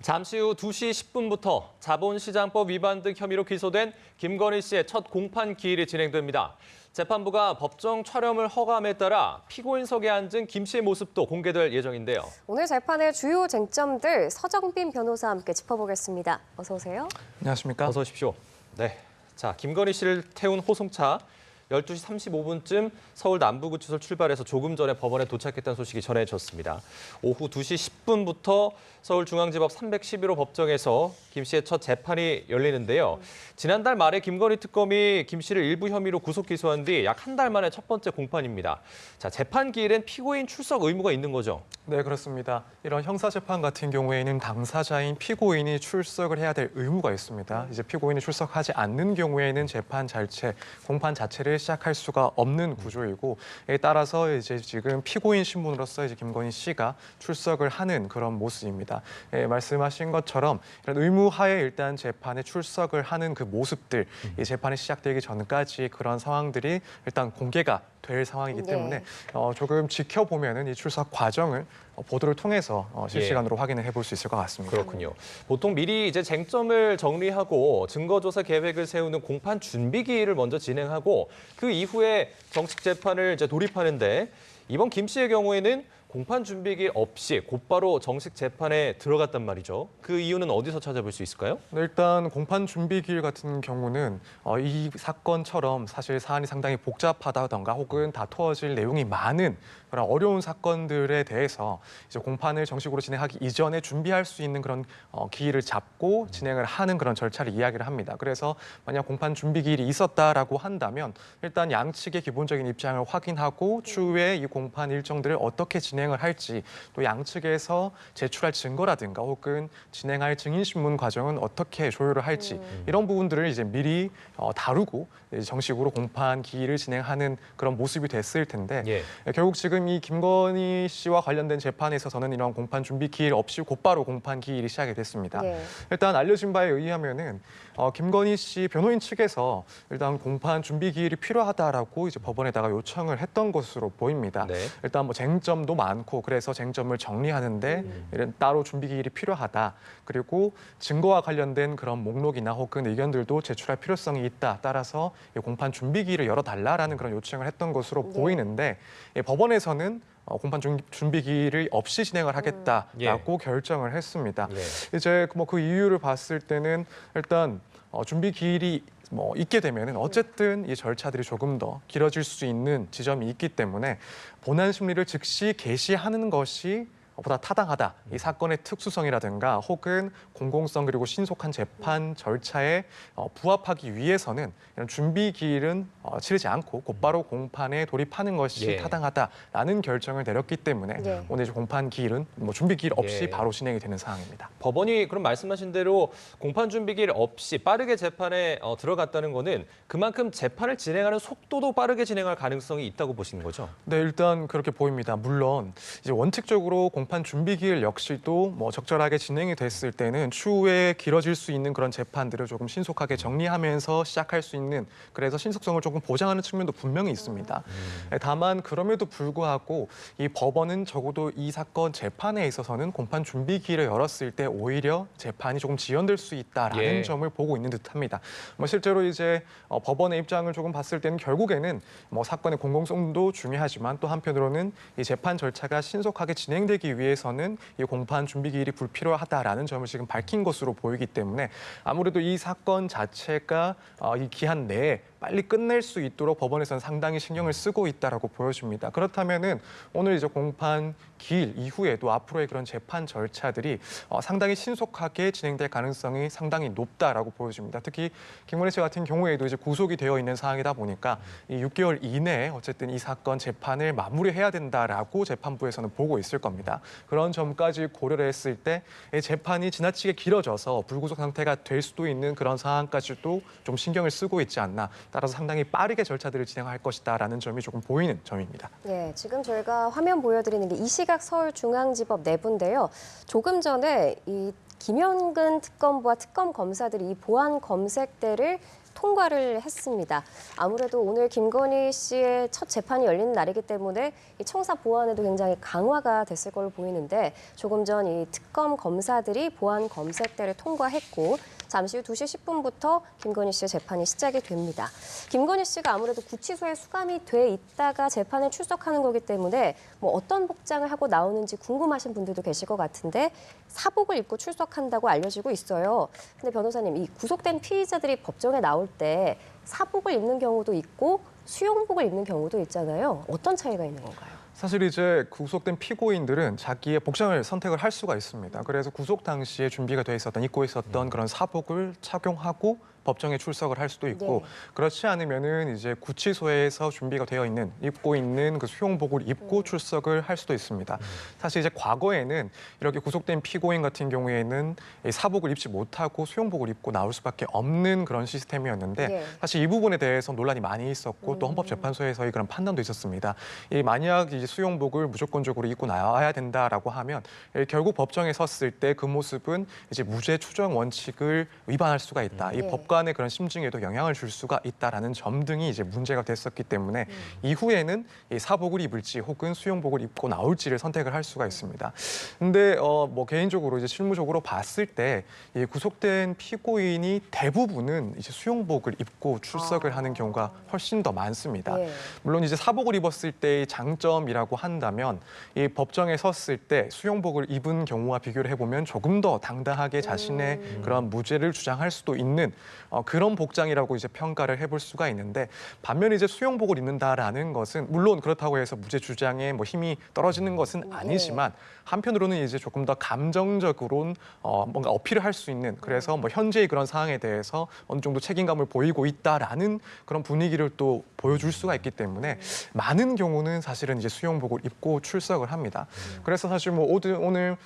잠시 후 2시 10분부터 자본시장법 위반 등 혐의로 기소된 김건희 씨의 첫 공판 기일이 진행됩니다. 재판부가 법정 촬영을 허가함에 따라 피고인석에 앉은 김 씨의 모습도 공개될 예정인데요. 오늘 재판의 주요 쟁점들 서정빈 변호사와 함께 짚어보겠습니다. 어서 오세요. 안녕하십니까? 어서 오십시오. 네, 자 김건희 씨를 태운 호송차 12시 35분쯤 서울 남부구치소를 출발해서 조금 전에 법원에 도착했다는 소식이 전해졌습니다. 오후 2시 10분부터 서울중앙지법 311호 법정에서 김 씨의 첫 재판이 열리는데요. 지난달 말에 김건희 특검이 김 씨를 일부 혐의로 구속 기소한 뒤 약 한 달 만에 첫 번째 공판입니다. 자, 재판 기일엔 피고인 출석 의무가 있는 거죠? 네, 그렇습니다. 이런 형사재판 같은 경우에는 당사자인 피고인이 출석을 해야 될 의무가 있습니다. 이제 피고인이 출석하지 않는 경우에는 재판 자체, 공판 자체를 시작할 수가 없는 구조이고, 이에 따라서 이제 지금 피고인 신분으로서 이제 김건희 씨가 출석을 하는 그런 모습입니다. 말씀하신 것처럼 이런 의무하에 일단 재판에 출석을 하는 그 모습들, 이 재판이 시작되기 전까지 그런 상황들이 일단 공개가 될 상황이기 때문에 조금 지켜보면은 이 출석 과정을 보도를 통해서 실시간으로 확인을 해볼 수 있을 것 같습니다. 그렇군요. 보통 미리 이제 쟁점을 정리하고 증거조사 계획을 세우는 공판 준비 기일을 먼저 진행하고 그 이후에 정식 재판을 이제 돌입하는데 이번 김 씨의 경우에는 공판 준비 기일 없이 곧바로 정식 재판에 들어갔단 말이죠. 그 이유는 어디서 찾아볼 수 있을까요? 네, 일단 공판 준비 기일 같은 경우는 이 사건처럼 사실 사안이 상당히 복잡하다던가 혹은 다투어질 내용이 많은 그런 어려운 사건들에 대해서 이제 공판을 정식으로 진행하기 이전에 준비할 수 있는 그런 기일을 잡고 진행을 하는 그런 절차를 이야기를 합니다. 그래서 만약 공판 준비 기일이 있었다라고 한다면 일단 양측의 기본적인 입장을 확인하고 추후에 이 공판 일정들을 어떻게 진행을 할지 또 양측에서 제출할 증거라든가 혹은 진행할 증인신문 과정은 어떻게 조율을 할지 이런 부분들을 이제 미리 다루고 정식으로 공판 기일을 진행하는 그런 모습이 됐을 텐데 결국 지금 이 김건희 씨와 관련된 재판에 있어서는 이런 공판 준비 기일 없이 곧바로 공판 기일이 시작이 됐습니다. 일단 알려진 바에 의하면은 김건희 씨 변호인 측에서 일단 공판 준비 기일이 필요하다라고 이제 법원에다가 요청을 했던 것으로 보입니다. 일단 뭐 쟁점도 많고 그래서 쟁점을 정리하는데 이런 따로 준비 기일이 필요하다. 그리고 증거와 관련된 그런 목록이나 혹은 의견들도 제출할 필요성이 있다. 따라서 공판 준비 기일을 열어달라라는 그런 요청을 했던 것으로 보이는데 법원에서는 공판 준비 기일을 없이 진행을 하겠다라고 결정을 했습니다. 이제 뭐 그 이유를 봤을 때는 일단 준비 기일이 있게 되면은 어쨌든 이 절차들이 조금 더 길어질 수 있는 지점이 있기 때문에 본안 심리를 즉시 개시하는 것이 보다 타당하다. 이 사건의 특수성이라든가 혹은 공공성 그리고 신속한 재판 절차에 부합하기 위해서는 이런 준비 기일은 치르지 않고 곧바로 공판에 돌입하는 것이 타당하다라는 결정을 내렸기 때문에 오늘 이제 공판 기일은 준비 기일 없이 바로 진행이 되는 상황입니다. 법원이 그럼 말씀하신 대로 공판 준비 기일 없이 빠르게 재판에 들어갔다는 거는 그만큼 재판을 진행하는 속도도 빠르게 진행할 가능성이 있다고 보시는 거죠? 네, 일단 그렇게 보입니다. 물론 이제 원칙적으로 공판 준비 기일 역시도 적절하게 진행이 됐을 때는 추후에 길어질 수 있는 그런 재판들을 조금 신속하게 정리하면서 시작할 수 있는 그래서 신속성을 조금 보장하는 측면도 분명히 있습니다. 다만 그럼에도 불구하고 이 법원은 적어도 이 사건 재판에 있어서는 공판 준비 기일을 열었을 때 오히려 재판이 조금 지연될 수 있다라는 점을 보고 있는 듯합니다. 실제로 이제 법원의 입장을 조금 봤을 때는 결국에는 사건의 공공성도 중요하지만 또 한편으로는 이 재판 절차가 신속하게 진행되기 위해서는 이 공판 준비 기일이 불필요하다라는 점을 지금 밝힌 것으로 보이기 때문에 아무래도 이 사건 자체가 이 기한 내에 빨리 끝낼 수 있도록 법원에서는 상당히 신경을 쓰고 있다라고 보여집니다. 그렇다면은 오늘 이제 공판 기일 이후에도 앞으로의 그런 재판 절차들이 상당히 신속하게 진행될 가능성이 상당히 높다라고 보여집니다. 특히 김건희 씨 같은 경우에도 이제 구속이 되어 있는 상황이다 보니까 이 6개월 이내에 어쨌든 이 사건 재판을 마무리해야 된다라고 재판부에서는 보고 있을 겁니다. 그런 점까지 고려를 했을 때 재판이 지나치게 길어져서 불구속 상태가 될 수도 있는 그런 상황까지도 좀 신경을 쓰고 있지 않나. 따라서 상당히 빠르게 절차들을 진행할 것이다라는 점이 조금 보이는 점입니다. 지금 저희가 화면 보여드리는 게 이 시각 서울중앙지법 내부인데요. 조금 전에 이 김현근 특검부와 특검 검사들이 이 보안 검색대를 통과를 했습니다. 아무래도 오늘 김건희 씨의 첫 재판이 열리는 날이기 때문에 이 청사 보안에도 굉장히 강화가 됐을 걸로 보이는데 조금 전 이 특검 검사들이 보안 검색대를 통과했고 잠시 후 2시 10분부터 김건희 씨의 재판이 시작이 됩니다. 김건희 씨가 아무래도 구치소에 수감이 돼 있다가 재판에 출석하는 거기 때문에 뭐 어떤 복장을 하고 나오는지 궁금하신 분들도 계실 것 같은데 사복을 입고 출석한다고 알려지고 있어요. 근데 변호사님, 이 구속된 피의자들이 법정에 나올 때 사복을 입는 경우도 있고 수용복을 입는 경우도 있잖아요. 어떤 차이가 있는 건가요? 사실 이제 구속된 피고인들은 자기의 복장을 선택을 할 수가 있습니다. 그래서 구속 당시에 준비가 돼 있었던, 입고 있었던 그런 사복을 착용하고 법정에 출석을 할 수도 있고, 네. 그렇지 않으면은 이제 구치소에서 준비가 되어 있는, 입고 있는 그 수용복을 입고 출석을 할 수도 있습니다. 사실 이제 과거에는 이렇게 구속된 피고인 같은 경우에는 이 사복을 입지 못하고 수용복을 입고 나올 수밖에 없는 그런 시스템이었는데, 네. 사실 이 부분에 대해서 논란이 많이 있었고 또 헌법재판소에서의 그런 판단도 있었습니다. 이 만약 이제 수용복을 무조건적으로 입고 나와야 된다라고 하면 결국 법정에 섰을 때 그 모습은 이제 무죄 추정 원칙을 위반할 수가 있다. 이 네. 법관의 그런 심증에도 영향을 줄 수가 있다라는 점 등이 이제 문제가 됐었기 때문에 이후에는 이 사복을 입을지 혹은 수용복을 입고 나올지를 선택을 할 수가 있습니다. 근데 뭐 개인적으로 이제 실무적으로 봤을 때 이 구속된 피고인이 대부분은 이제 수용복을 입고 출석을 하는 경우가 훨씬 더 많습니다. 네. 물론 이제 사복을 입었을 때의 장점이라고 한다면 이 법정에 섰을 때 수용복을 입은 경우와 비교를 해보면 조금 더 당당하게 자신의 그런 무죄를 주장할 수도 있는 그런 복장이라고 이제 평가를 해볼 수가 있는데, 반면에 이제 수용복을 입는다라는 것은 물론 그렇다고 해서 무죄 주장에 뭐 힘이 떨어지는 것은 아니지만 한편으로는 이제 조금 더 감정적으로는 뭔가 어필을 할 수 있는, 그래서 뭐 현재의 그런 상황에 대해서 어느 정도 책임감을 보이고 있다라는 그런 분위기를 또 보여줄 수가 있기 때문에 많은 경우는 사실은 이제 수용복을 입고 출석을 합니다. 그래서 사실 뭐 오늘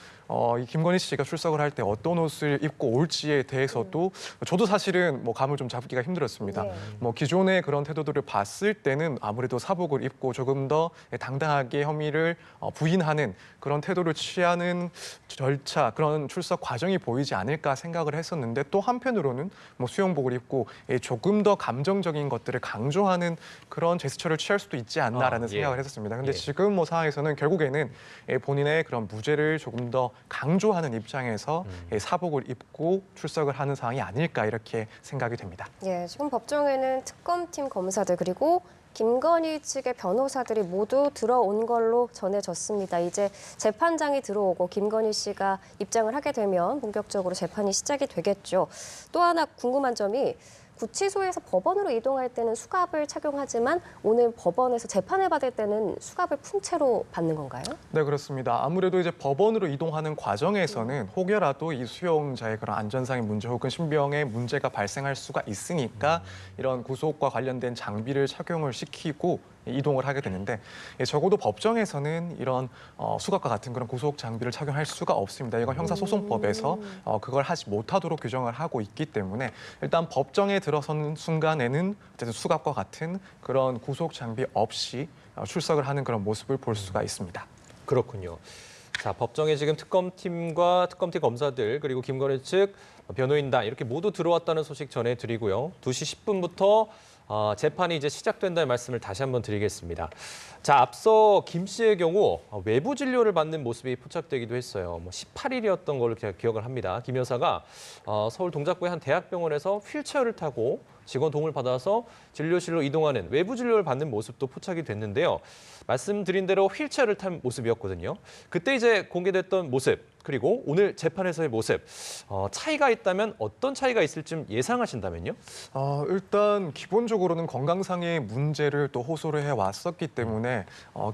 이 김건희 씨가 출석을 할 때 어떤 옷을 입고 올지에 대해서도 저도 사실은 뭐 감을 좀 잡기가 힘들었습니다. 네. 뭐 기존의 그런 태도들을 봤을 때는 아무래도 사복을 입고 조금 더 당당하게 혐의를 부인하는 그런 태도를 취하는 절차, 그런 출석 과정이 보이지 않을까 생각을 했었는데, 또 한편으로는 뭐 수용복을 입고 조금 더 감정적인 것들을 강조하는 그런 제스처를 취할 수도 있지 않나라는 생각을 했었습니다. 근데 지금 뭐 상황에서는 결국에는 본인의 그런 무죄를 조금 더 강조하는 입장에서 사복을 입고 출석을 하는 상황이 아닐까 이렇게 생각이 됩니다. 예, 지금 법정에는 특검팀 검사들 그리고 김건희 측의 변호사들이 모두 들어온 걸로 전해졌습니다. 이제 재판장이 들어오고 김건희 씨가 입장을 하게 되면 본격적으로 재판이 시작이 되겠죠. 또 하나 궁금한 점이 구치소에서 법원으로 이동할 때는 수갑을 착용하지만 오늘 법원에서 재판을 받을 때는 수갑을 품채로 받는 건가요? 네, 그렇습니다. 아무래도 이제 법원으로 이동하는 과정에서는 혹여라도 이 수용자의 그런 안전상의 문제 혹은 신병의 문제가 발생할 수가 있으니까 이런 구속과 관련된 장비를 착용을 시키고 이동을 하게 되는데, 적어도 법정에서는 이런 수갑과 같은 그런 구속 장비를 착용할 수가 없습니다. 이건 형사소송법에서 그걸 하지 못하도록 규정을 하고 있기 때문에 일단 법정에 들어서는 순간에는 어쨌든 수갑과 같은 그런 구속 장비 없이 출석을 하는 그런 모습을 볼 수가 있습니다. 그렇군요. 자, 법정에 지금 특검팀과 특검팀 검사들 그리고 김건희 측 변호인단 이렇게 모두 들어왔다는 소식 전해드리고요. 2시 10분부터 재판이 이제 시작된다는 말씀을 다시 한번 드리겠습니다. 자, 앞서 김 씨의 경우 외부 진료를 받는 모습이 포착되기도 했어요. 뭐 18일이었던 걸로 제가 기억을 합니다. 김 여사가 서울 동작구의 한 대학병원에서 휠체어를 타고 직원 도움을 받아서 진료실로 이동하는 외부 진료를 받는 모습도 포착이 됐는데요. 말씀드린 대로 휠체어를 탄 모습이었거든요. 그때 이제 공개됐던 모습, 그리고 오늘 재판에서의 모습, 차이가 있다면 어떤 차이가 있을지 좀 예상하신다면요? 일단 기본적으로는 건강상의 문제를 또 호소를 해왔었기 때문에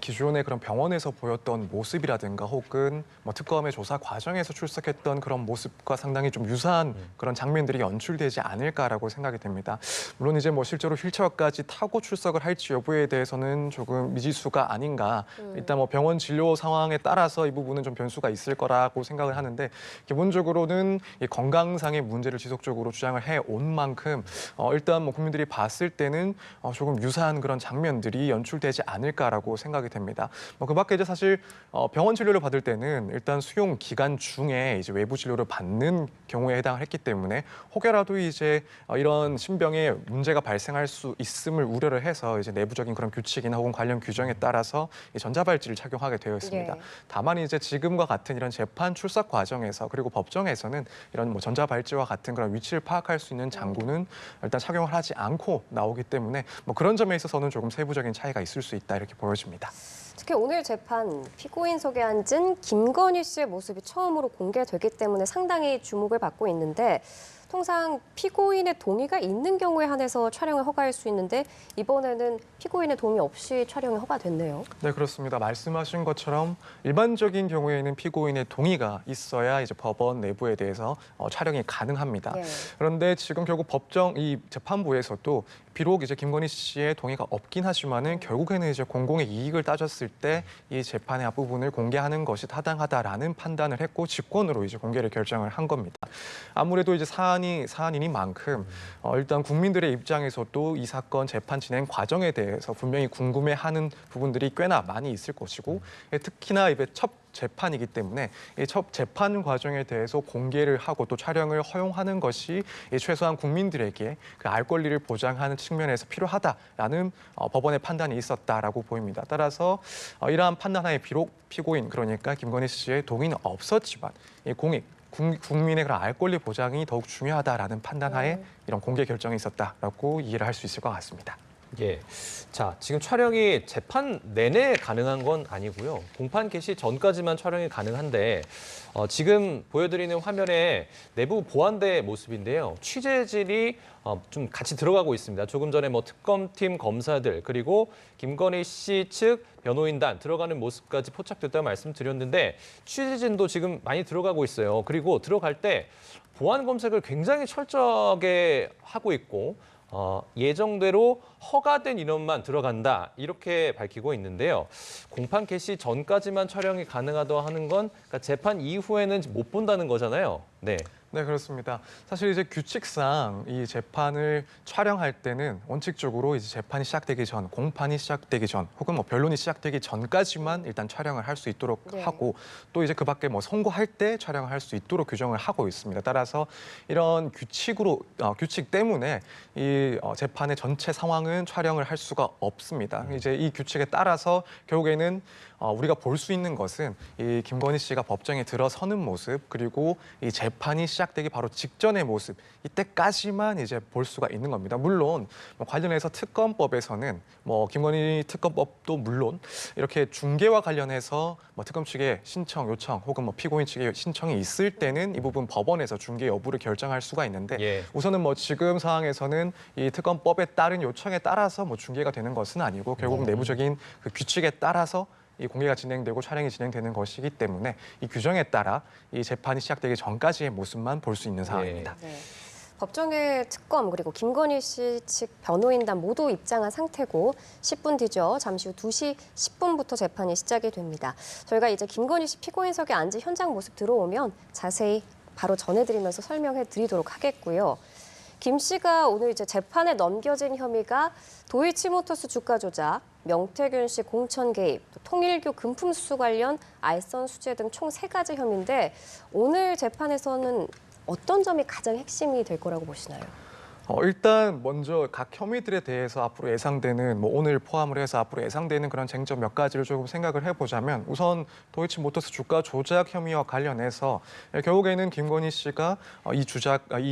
기존의 그런 병원에서 보였던 모습이라든가 혹은 뭐 특검의 조사 과정에서 출석했던 그런 모습과 상당히 좀 유사한 그런 장면들이 연출되지 않을까라고 생각이 됩니다. 물론 이제 뭐 실제로 휠체어까지 타고 출석을 할지 여부에 대해서는 조금 미지수가 아닌가. 일단 뭐 병원 진료 상황에 따라서 이 부분은 좀 변수가 있을 거라고 있다라고 생각을 하는데 기본적으로는 이 건강상의 문제를 지속적으로 주장을 해온 만큼 일단 뭐 국민들이 봤을 때는 조금 유사한 그런 장면들이 연출되지 않을까라고 생각이 됩니다. 뭐 그밖에 이제 사실 병원 진료를 받을 때는 일단 수용 기간 중에 이제 외부 진료를 받는 경우에 해당을 했기 때문에 혹여라도 이제 이런 신병에 문제가 발생할 수 있음을 우려를 해서 이제 내부적인 그런 규칙이나 혹은 관련 규정에 따라서 이 전자발찌를 착용하게 되어 있습니다. 네. 다만 이제 지금과 같은 이런 재판 출석 과정에서 그리고 법정에서는 이런 뭐 전자발찌와 같은 그런 위치를 파악할 수 있는 장구는 일단 착용을 하지 않고 나오기 때문에 뭐 그런 점에 있어서는 조금 세부적인 차이가 있을 수 있다 이렇게 보여집니다. 특히 오늘 재판 피고인석에 앉은 김건희 씨의 모습이 처음으로 공개되기 때문에 상당히 주목을 받고 있는데 통상 피고인의 동의가 있는 경우에 한해서 촬영을 허가할 수 있는데 이번에는 피고인의 동의 없이 촬영이 허가됐네요. 네, 그렇습니다. 말씀하신 것처럼 일반적인 경우에는 피고인의 동의가 있어야 이제 법원 내부에 대해서 촬영이 가능합니다. 예. 그런데 지금 결국 이 재판부에서도 비록 이제 김건희 씨의 동의가 없긴 하지만은 결국에는 이제 공공의 이익을 따졌을 때 이 재판의 앞부분을 공개하는 것이 타당하다라는 판단을 했고 직권으로 이제 공개를 결정을 한 겁니다. 아무래도 이제 사안이니만큼 일단 국민들의 입장에서도 이 사건 재판 진행 과정에 대해서 분명히 궁금해하는 부분들이 꽤나 많이 있을 것이고 특히나 이제 첫 재판이기 때문에 이 첫 재판 과정에 대해서 공개를 하고 또 촬영을 허용하는 것이 최소한 국민들에게 그 알 권리를 보장하는 측면에서 필요하다라는 법원의 판단이 있었다라고 보입니다. 따라서 이러한 판단하에 비록 피고인 그러니까 김건희 씨의 동의는 없었지만 이 국민의 그런 알 권리 보장이 더욱 중요하다라는 판단하에 이런 공개 결정이 있었다라고 이해를 할 수 있을 것 같습니다. 예. 자, 지금 촬영이 재판 내내 가능한 건 아니고요. 공판 개시 전까지만 촬영이 가능한데 지금 보여드리는 화면에 내부 보안대 모습인데요. 취재진이 좀 같이 들어가고 있습니다. 조금 전에 뭐 특검팀 검사들 그리고 김건희 씨 측 변호인단 들어가는 모습까지 포착됐다고 말씀드렸는데 취재진도 지금 많이 들어가고 있어요. 그리고 들어갈 때 보안 검색을 굉장히 철저하게 하고 있고 예정대로 허가된 인원만 들어간다 이렇게 밝히고 있는데요. 공판 개시 전까지만 촬영이 가능하다고 하는 건 그러니까 재판 이후에는 못 본다는 거잖아요. 네. 네, 그렇습니다. 사실 이제 규칙상 이 재판을 촬영할 때는 원칙적으로 이제 재판이 시작되기 전, 공판이 시작되기 전, 혹은 뭐 변론이 시작되기 전까지만 일단 촬영을 할 수 있도록 네. 하고 또 이제 그 밖에 뭐 선고할 때 촬영을 할 수 있도록 규정을 하고 있습니다. 따라서 이런 규칙 때문에 이 재판의 전체 상황은 촬영을 할 수가 없습니다. 이제 이 규칙에 따라서 결국에는 우리가 볼 수 있는 것은 이 김건희 씨가 법정에 들어서는 모습 그리고 이 재판이 시작되기 바로 직전의 모습 이때까지만 이제 볼 수가 있는 겁니다. 물론 뭐 관련해서 특검법에서는 뭐 김건희 특검법도 물론 이렇게 중계와 관련해서 뭐 특검 측의 신청 요청 혹은 뭐 피고인 측의 신청이 있을 때는 이 부분 법원에서 중계 여부를 결정할 수가 있는데 예. 우선은 뭐 지금 상황에서는 이 특검법에 따른 요청에 따라서 뭐 중계가 되는 것은 아니고 결국 내부적인 그 규칙에 따라서 이 공개가 진행되고 촬영이 진행되는 것이기 때문에 이 규정에 따라 이 재판이 시작되기 전까지의 모습만 볼 수 있는 상황입니다. 네. 법정에 특검 그리고 김건희 씨 측 변호인단 모두 입장한 상태고 10분 뒤죠. 잠시 후 2시 10분부터 재판이 시작이 됩니다. 저희가 이제 김건희 씨 피고인석에 앉은 현장 모습 들어오면 자세히 바로 전해드리면서 설명해 드리도록 하겠고요. 김 씨가 오늘 이제 재판에 넘겨진 혐의가 도이치모터스 주가 조작, 명태균 씨 공천 개입, 또 통일교 금품 수수 관련 알선 수재 등 총 3가지 혐의인데 오늘 재판에서는 어떤 점이 가장 핵심이 될 거라고 보시나요? 일단 먼저 각 혐의들에 대해서 앞으로 예상되는 뭐 오늘 포함을 해서 앞으로 예상되는 그런 쟁점 몇 가지를 조금 생각을 해보자면 우선 도이치모터스 주가 조작 혐의와 관련해서 결국에는 김건희 씨가 이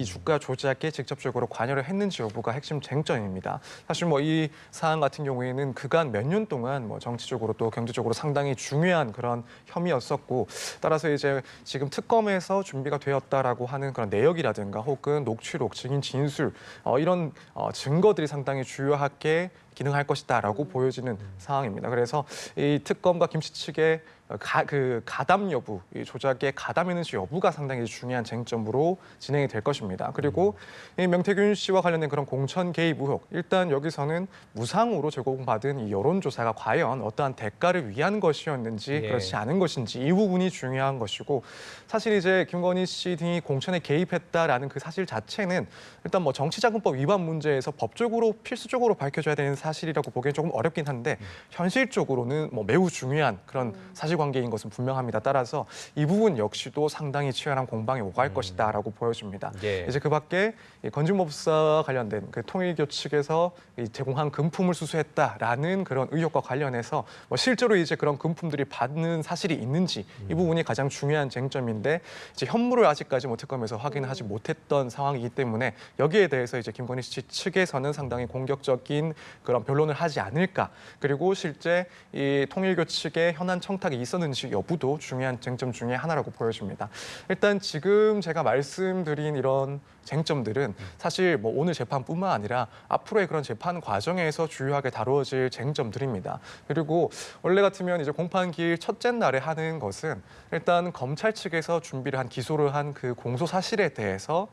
주가 조작에 직접적으로 관여를 했는지 여부가 핵심 쟁점입니다. 사실 뭐 이 사안 같은 경우에는 그간 몇 년 동안 뭐 정치적으로 또 경제적으로 상당히 중요한 그런 혐의였었고 따라서 이제 지금 특검에서 준비가 되었다라고 하는 그런 내역이라든가 혹은 녹취록, 증인 진술 이런 증거들이 상당히 주요하게 기능할 것이다라고 보여지는 상황입니다. 그래서 이 특검과 김 씨 측의 가담 여부, 이 조작의 가담이는지 여부가 상당히 중요한 쟁점으로 진행이 될 것입니다. 그리고 이 명태균 씨와 관련된 그런 공천 개입 의혹, 일단 여기서는 무상으로 제공받은 이 여론조사가 과연 어떠한 대가를 위한 것이었는지 예. 그렇지 않은 것인지 이 부분이 중요한 것이고, 사실 이제 김건희 씨 등이 공천에 개입했다라는 그 사실 자체는 일단 뭐 정치자금법 위반 문제에서 법적으로 필수적으로 밝혀져야 되는 사실이라고 보기엔 조금 어렵긴 한데 현실적으로는 뭐 매우 중요한 그런 사실관계인 것은 분명합니다. 따라서 이 부분 역시도 상당히 치열한 공방이 오갈 것이다라고 보여집니다. 예. 이제 그밖에 이 건진법사 관련된 그 통일교 측에서 이 제공한 금품을 수수했다라는 그런 의혹과 관련해서 뭐 실제로 이제 그런 금품들이 받는 사실이 있는지 이 부분이 가장 중요한 쟁점인데, 이제 현물을 아직까지 뭐 특검에서 확인하지 못했던 상황이기 때문에 여기에 대해서 이제 김건희 씨 측에서는 상당히 공격적인 그런 변론을 하지 않을까. 그리고 실제 이 통일교 측의 현안 청탁이 있었는지 여부도 중요한 쟁점 중에 하나라고 보여집니다. 일단 지금 제가 말씀드린 이런 쟁점들은 사실 뭐 오늘 재판뿐만 아니라 앞으로의 그런 재판 과정에서 주요하게 다루어질 쟁점들입니다. 그리고 원래 같으면 이제 공판기일 첫째 날에 하는 것은 일단 검찰 측에서 준비를 한 기소를 한 그 공소 사실에 대해서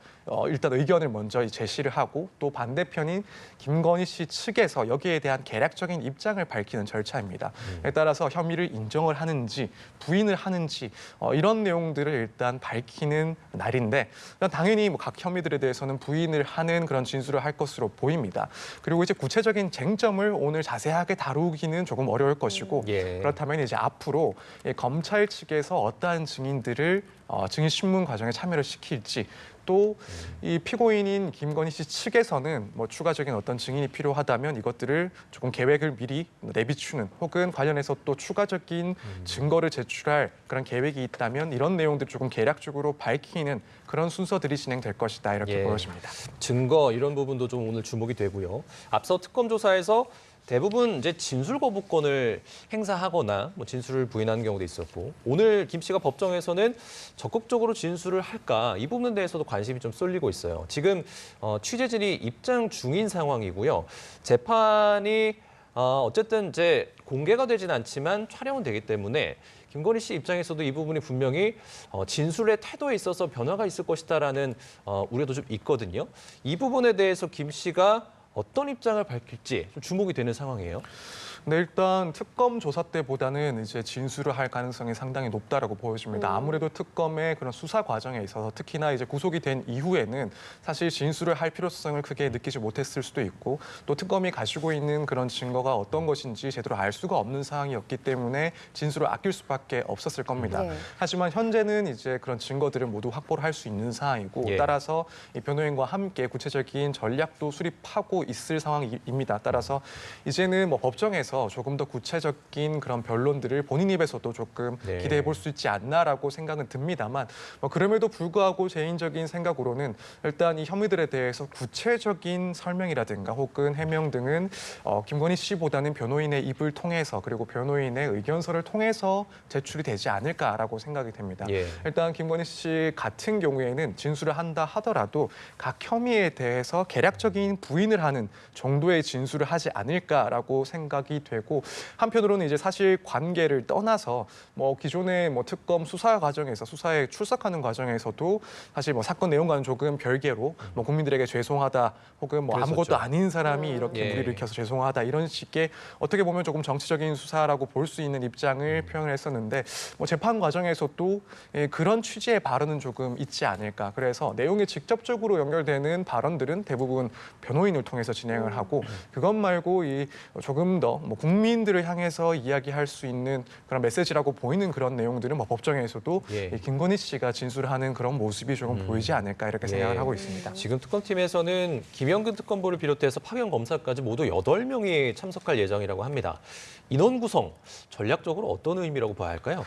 일단 의견을 먼저 제시를 하고, 또 반대편인 김건희 씨 측에서 여기에 대한 개략적인 입장을 밝히는 절차입니다. 에 따라서 혐의를 인정을 하는지 부인을 하는지 이런 내용들을 일단 밝히는 날인데, 당연히 뭐 각 혐의들에 대해서는 부인을 하는 그런 진술을 할 것으로 보입니다. 그리고 이제 구체적인 쟁점을 오늘 자세하게 다루기는 조금 어려울 것이고, 예. 그렇다면 이제 앞으로 이 검찰 측에서 어떠한 증인들을 증인 신문 과정에 참여를 시킬지, 또 이 피고인인 김건희 씨 측에서는 뭐 추가적인 어떤 증인이 필요하다면 이것들을 조금 계획을 미리 내비추는, 혹은 관련해서 또 추가적인 증거를 제출할 그런 계획이 있다면 이런 내용들을 조금 계략적으로 밝히는 그런 순서들이 진행될 것이다, 이렇게 예. 보여집니다. 증거 이런 부분도 좀 오늘 주목이 되고요. 앞서 특검 조사에서 대부분 이제 진술 거부권을 행사하거나 뭐 진술을 부인하는 경우도 있었고, 오늘 김 씨가 법정에서는 적극적으로 진술을 할까, 이 부분에 대해서도 관심이 좀 쏠리고 있어요. 지금 취재진이 입장 중인 상황이고요. 재판이 어쨌든 이제 공개가 되진 않지만 촬영은 되기 때문에 김건희 씨 입장에서도 이 부분이 분명히 진술의 태도에 있어서 변화가 있을 것이다라는 우려도 좀 있거든요. 이 부분에 대해서 김 씨가 어떤 입장을 밝힐지 좀 주목이 되는 상황이에요. 네, 일단 특검 조사 때보다는 이제 진술을 할 가능성이 상당히 높다라고 보여집니다. 아무래도 특검의 그런 수사 과정에 있어서, 특히나 이제 구속이 된 이후에는 사실 진술을 할 필요성을 크게 느끼지 못했을 수도 있고, 또 특검이 가지고 있는 그런 증거가 어떤 것인지 제대로 알 수가 없는 상황이었기 때문에 진술을 아낄 수밖에 없었을 겁니다. 네. 하지만 현재는 이제 그런 증거들을 모두 확보를 할 수 있는 상황이고, 예. 따라서 이 변호인과 함께 구체적인 전략도 수립하고 있을 상황입니다. 따라서 이제는 뭐 법정에서 조금 더 구체적인 그런 변론들을 본인 입에서도 조금 네. 기대해 볼 수 있지 않나라고 생각은 듭니다만, 뭐 그럼에도 불구하고 개인적인 생각으로는 일단 이 혐의들에 대해서 구체적인 설명이라든가 혹은 해명 등은 김건희 씨보다는 변호인의 입을 통해서, 그리고 변호인의 의견서를 통해서 제출이 되지 않을까라고 생각이 됩니다. 예. 일단 김건희 씨 같은 경우에는 진술을 한다 하더라도 각 혐의에 대해서 개략적인 부인을 하는 정도의 진술을 하지 않을까라고 생각이 되고, 한편으로는 이제 사실 관계를 떠나서 뭐 기존의 뭐 특검 수사 과정에서, 수사에 출석하는 과정에서도 사실 뭐 사건 내용과는 조금 별개로 뭐 국민들에게 죄송하다, 혹은 뭐 그랬었죠. 아무것도 아닌 사람이 이렇게 예. 무리를 일으켜서 죄송하다, 이런 식의 어떻게 보면 조금 정치적인 수사라고 볼 수 있는 입장을 표현을 했었는데, 뭐 재판 과정에서도 그런 취지의 발언은 조금 있지 않을까. 그래서 내용에 직접적으로 연결되는 발언들은 대부분 변호인을 통해서 진행을 하고, 그것 말고 이 조금 더 뭐 국민들을 향해서 이야기할 수 있는 그런 메시지라고 보이는 그런 내용들은 뭐 법정에서도 예. 이 김건희 씨가 진술하는 그런 모습이 조금 보이지 않을까, 이렇게 생각을 예. 하고 있습니다. 지금 특검팀에서는 김영근 특검보를 비롯해서 파견 검사까지 모두 8명이 참석할 예정이라고 합니다. 인원 구성 전략적으로 어떤 의미라고 봐야 할까요?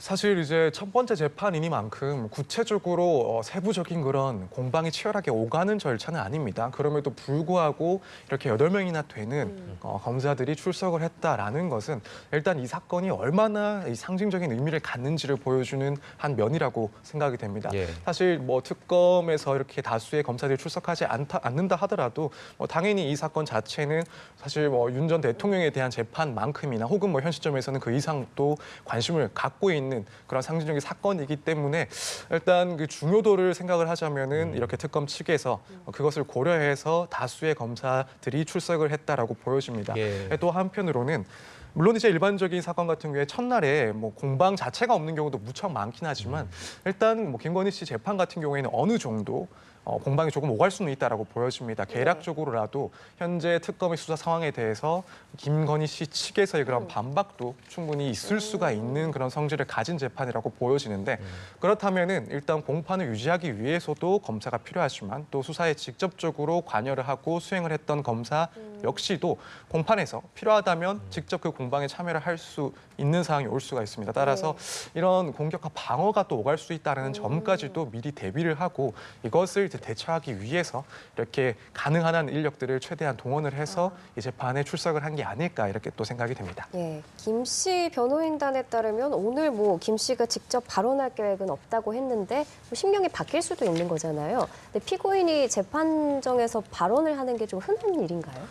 사실 이제 첫 번째 재판이니만큼 구체적으로 세부적인 그런 공방이 치열하게 오가는 절차는 아닙니다. 그럼에도 불구하고 이렇게 8명이나 되는 검사들이 출석을 했다라는 것은 일단 이 사건이 얼마나 이 상징적인 의미를 갖는지를 보여주는 한 면이라고 생각이 됩니다. 예. 사실 뭐 특검에서 이렇게 다수의 검사들이 출석하지 않는다 하더라도 당연히 이 사건 자체는 사실 뭐 윤 전 대통령에 대한 재판만큼이나 혹은 뭐 현 시점에서는 그 이상 또 관심을 갖고 있는 그런 상징적인 사건이기 때문에 일단 그 중요도를 생각을 하자면은 이렇게 특검 측에서 그것을 고려해서 다수의 검사들이 출석을 했다라고 보여집니다. 예. 또 한편으로는 물론 이제 일반적인 사건 같은 경우에 첫날에 뭐 공방 자체가 없는 경우도 무척 많긴 하지만 일단 뭐 김건희 씨 재판 같은 경우에는 어느 정도 공방이 조금 오갈 수는 있다라고 보여집니다. 개략적으로라도 현재 특검의 수사 상황에 대해서 김건희 씨 측에서의 그런 반박도 충분히 있을 수가 있는 그런 성질을 가진 재판이라고 보여지는데 그렇다면은 일단 공판을 유지하기 위해서도 검사가 필요하지만 또 수사에 직접적으로 관여를 하고 수행을 했던 검사 역시도 공판에서 필요하다면 직접 그 공방에 참여를 할 수 있는 상황이 올 수가 있습니다. 따라서 이런 공격과 방어가 또 오갈 수 있다는 점까지도 미리 대비를 하고 이것을 이제 대처하기 위해서 이렇게 가능한 한 인력들을 최대한 동원을 해서 이 재판에 출석을 한 게 아닐까 이렇게 또 생각이 됩니다. 예, 김 씨 변호인단에 따르면 오늘 뭐 김 씨가 직접 발언할 계획은 없다고 했는데 뭐 심경이 바뀔 수도 있는 거잖아요. 근데 피고인이 재판정에서 발언을 하는 게 좀 흔한 일인가요?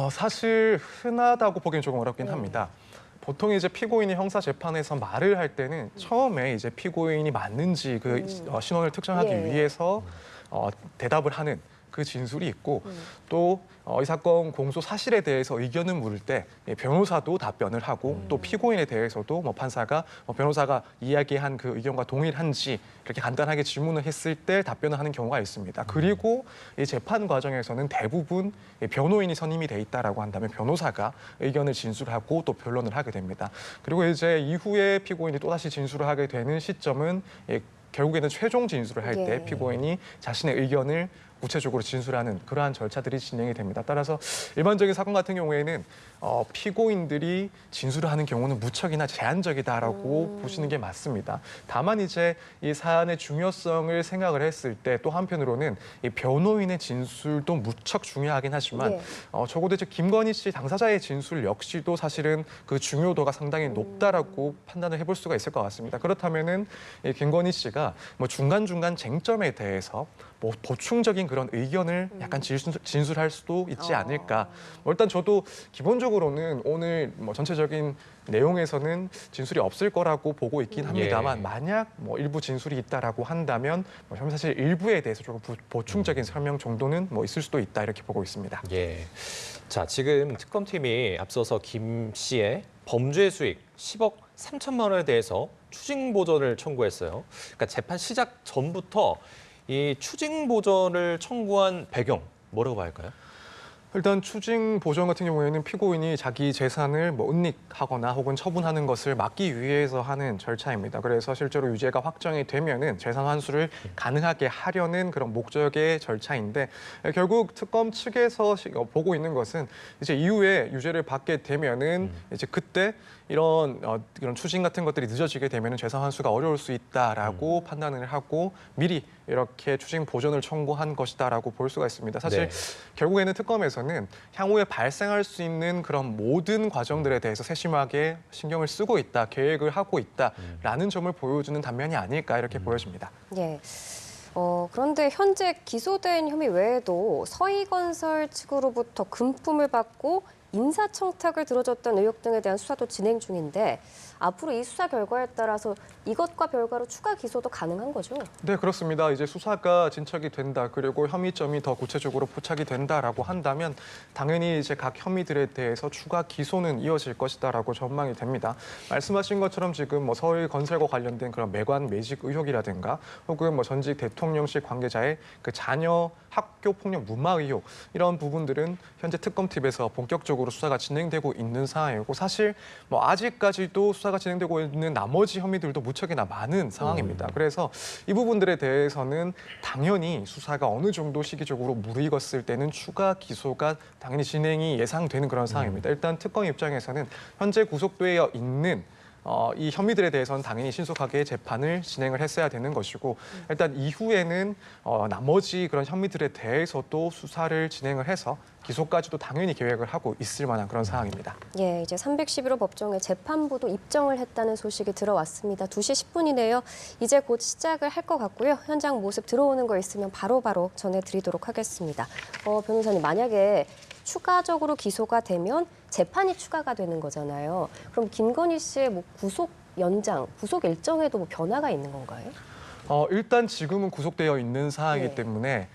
사실 흔하다고 보기엔 조금 어렵긴 합니다. 보통 이제 피고인이 형사 재판에서 말을 할 때는 처음에 이제 피고인이 맞는지 그 신원을 특정하기 예. 위해서 대답을 하는 그 진술이 있고 또 이 사건 공소 사실에 대해서 의견을 물을 때 변호사도 답변을 하고 또 피고인에 대해서도 뭐 판사가 변호사가 이야기한 그 의견과 동일한지 이렇게 간단하게 질문을 했을 때 답변을 하는 경우가 있습니다. 그리고 이 재판 과정에서는 대부분 변호인이 선임이 돼 있다라고 한다면 변호사가 의견을 진술하고 또 변론을 하게 됩니다. 그리고 이제 이후에 피고인이 또다시 진술을 하게 되는 시점은 결국에는 최종 진술을 할 때 예. 피고인이 자신의 의견을 구체적으로 진술하는 그러한 절차들이 진행이 됩니다. 따라서 일반적인 사건 같은 경우에는 피고인들이 진술을 하는 경우는 무척이나 제한적이다라고 보시는 게 맞습니다. 다만 이제 이 사안의 중요성을 생각을 했을 때 또 한편으로는 이 변호인의 진술도 무척 중요하긴 하지만 예. 적어도 이제 김건희 씨 당사자의 진술 역시도 사실은 그 중요도가 상당히 높다라고 판단을 해볼 수가 있을 것 같습니다. 그렇다면은 이 김건희 씨가 뭐 중간중간 쟁점에 대해서 뭐 보충적인 그런 의견을 약간 진술할 수도 있지 않을까. 뭐 일단 저도 기본적으로는 오늘 뭐 전체적인 내용에서는 진술이 없을 거라고 보고 있긴 합니다만 만약 뭐 일부 진술이 있다라고 한다면 뭐 사실 일부에 대해서 조금 보충적인 설명 정도는 뭐 있을 수도 있다 이렇게 보고 있습니다. 예. 자, 지금 특검팀이 앞서서 김 씨의 범죄 수익 10억 3천만 원에 대해서 추징 보전을 청구했어요. 그러니까 재판 시작 전부터 이 추징 보전을 청구한 배경 뭐라고 봐야 할까요? 일단 추징 보전 같은 경우에는 피고인이 자기 재산을 뭐 은닉하거나 혹은 처분하는 것을 막기 위해서 하는 절차입니다. 그래서 실제로 유죄가 확정이 되면은 재산 환수를 가능하게 하려는 그런 목적의 절차인데 결국 특검 측에서 보고 있는 것은 이제 이후에 유죄를 받게 되면은 이제 그때 이런 추징 같은 것들이 늦어지게 되면은 재산 환수가 어려울 수 있다라고 판단을 하고 미리 이렇게 추징 보전을 청구한 것이다라고 볼 수가 있습니다. 사실 결국에는 특검에서는 향후에 발생할 수 있는 그런 모든 과정들에 대해서 세심하게 신경을 쓰고 있다, 계획을 하고 있다라는 점을 보여주는 단면이 아닐까 이렇게 보여집니다. 예. 그런데 현재 기소된 혐의 외에도 서희건설 측으로부터 금품을 받고 인사청탁을 들어줬던 의혹 등에 대한 수사도 진행 중인데 앞으로 이 수사 결과에 따라서 이것과 별개로 추가 기소도 가능한 거죠? 네, 그렇습니다. 이제 수사가 진척이 된다, 그리고 혐의점이 더 구체적으로 포착이 된다라고 한다면 당연히 이제 각 혐의들에 대해서 추가 기소는 이어질 것이다라고 전망이 됩니다. 말씀하신 것처럼 지금 뭐 서울 건설과 관련된 그런 매관 매직 의혹이라든가 혹은 뭐 전직 대통령실 관계자의 그 자녀 학교 폭력 무마 의혹 이런 부분들은 현재 특검팀에서 본격적으로 수사가 진행되고 있는 상황이고 사실 뭐 아직까지도 수사가 진행되고 있는 나머지 혐의들도 무척이나 많은 상황입니다. 그래서 이 부분들에 대해서는 당연히 수사가 어느 정도 시기적으로 무르익었을 때는 추가 기소가 당연히 진행이 예상되는 그런 상황입니다. 일단 특검 입장에서는 현재 구속되어 있는 이 혐의들에 대해서는 당연히 신속하게 재판을 진행을 했어야 되는 것이고 일단 이후에는 나머지 그런 혐의들에 대해서도 수사를 진행을 해서 기소까지도 당연히 계획을 하고 있을 만한 그런 상황입니다. 예, 이제 311호 법정에 재판부도 입정을 했다는 소식이 들어왔습니다. 2시 10분이네요. 이제 곧 시작을 할 것 같고요. 현장 모습 들어오는 거 있으면 바로바로 전해드리도록 하겠습니다. 변호사님, 만약에 추가적으로 기소가 되면 재판이 추가가 되는 거잖아요. 그럼 김건희 씨의 뭐 구속 연장, 구속 일정에도 뭐 변화가 있는 건가요? 일단 지금은 구속되어 있는 상황이기 네. 때문에